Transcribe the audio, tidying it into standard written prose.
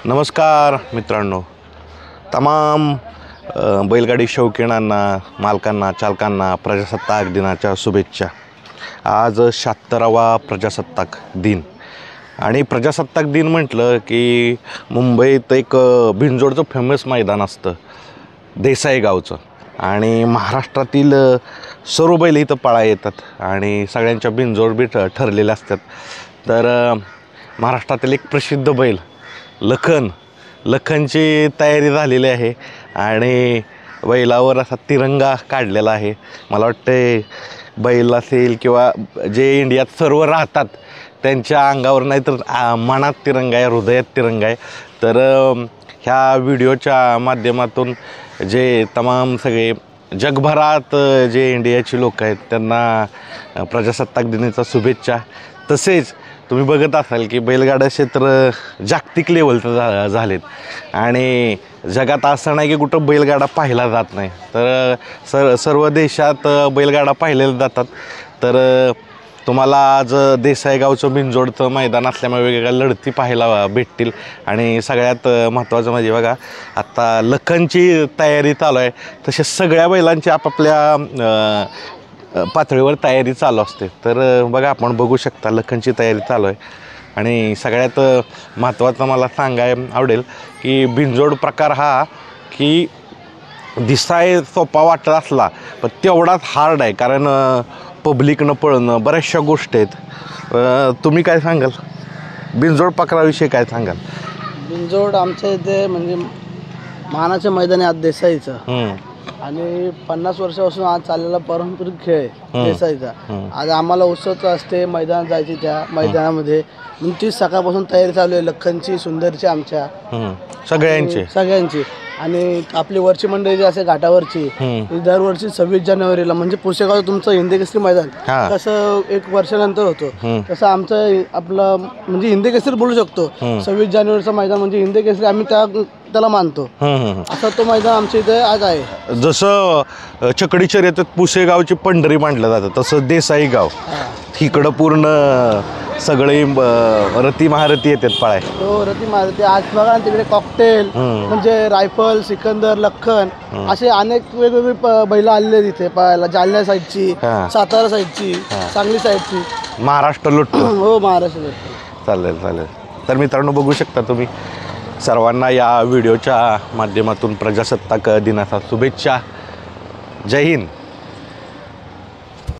नमस्कार मित्रांनो, तमाम बैलगाडी शौकीनांना, मालकांना, चालकांना प्रजासत्ताक दिनाच्या शुभेच्छा। आज 76वा प्रजासत्ताक दिन आणि प्रजासत्ताक दिन म्हटलं की मुंबईत एक बिनजोडचं फेमस मैदान असतं देसाई गावचं आणि महाराष्ट्रातील सर्व बैल इथं पळा येतात आणि सगळ्यांच्या बिनजोड बी ठरलेल्या असतात। तर महाराष्ट्रातील एक प्रसिद्ध बैल लखनची तयारी झालेली आहे आणि बैलावर असा तिरंगा काढलेला आहे। मला वाटते बैल असेल किंवा जे इंडियात सर्व राहतात त्यांच्या अंगावर नाही तर मनात तिरंगा आहे, हृदयात तिरंगा आहे। तर ह्या व्हिडिओच्या माध्यमातून जे तमाम सगळे जगभरात जे इंडियाची लोक आहेत त्यांना प्रजासत्ताक दिनाच्या शुभेच्छा। तसेच तुम्ही बघत असाल की बैलगाडा क्षेत्र जागतिक लेवलचं झालेत आणि जगात असं नाही की कुठं बैलगाडा पाहिला जात नाही, तर सर्व देशात बैलगाडा पाहिलेले जातात। तर तुम्हाला आज देसाई गावचं बिनजोडचं मैदान असल्यामुळे वेगवेगळ्या लढती पाहायला भेटतील आणि सगळ्यात महत्त्वाचं म्हणजे बघा आत्ता लखनची तयारी चालू आहे, तसे सगळ्या बैलांची आपापल्या पातळीवर तयारी चालू असते। तर बघा आपण बघू शकता लखनची तयारी चालू आहे आणि सगळ्यात महत्त्वाचं मला सांगाय आवडेल की बिनजोड प्रकार हा की दिसाय सोपा वाटत असला पण तेवढाच हार्ड आहे, कारण पब्लिकनं पळणं बऱ्याचशा गोष्टी आहेत। तुम्ही काय सांगाल बिनजोड प्रकाराविषयी, काय सांगाल? बिनजोड आमच्या इथे म्हणजे मानाचे मैदान आहे आज देसाईचं आणि 50 वर्षापासून आज चाललेला पारंपरिक खेळ आहे देसाईचा। आज आम्हाला उत्सव असते मैदानात जायची, त्या मैदानामध्ये ती सकाळपासून तयारी चालू आहे लखनची, सुंदरची, आमच्या सगळ्यांची आणि आपली वरची मंडळी जी असे घाटावरची दरवर्षी 26 जानेवारीला म्हणजे पुसेगाव तुमचं हिंदी केसरी मैदान कसं 1 वर्षानंतर होतं तसं आमचं आपलं म्हणजे हिंदी केसरी बोलू शकतो। 26 जानेवारीचं मैदान म्हणजे हिंदी केसरी आम्ही त्याला मानतो, असं तो मैदान आमच्या इथे आज आहे। जसं चकडी शर्यतीत पुसेगावची पंढरी मांडलं जातं तसं देसाई गाव इकडं पूर्ण सगळे रती महारथी येतात पळाय। हो, रती महारथी आज बघा तिकडे कॉकटेल म्हणजे रायफल, सिकंदर, लखन असे अनेक वेगवेगळी बैल आलेले तिथे पळायला। जालन्या साईडची, सातारा साईडची, सांगली साईडची, महाराष्ट्र लुटतो। हो, महाराष्ट्र लुटतो। चालेल। तर मित्रांनो बघू शकता तुम्ही, सर्वांना या व्हिडिओच्या माध्यमातून प्रजासत्ताक दिनाच्या शुभेच्छा। जय हिंद।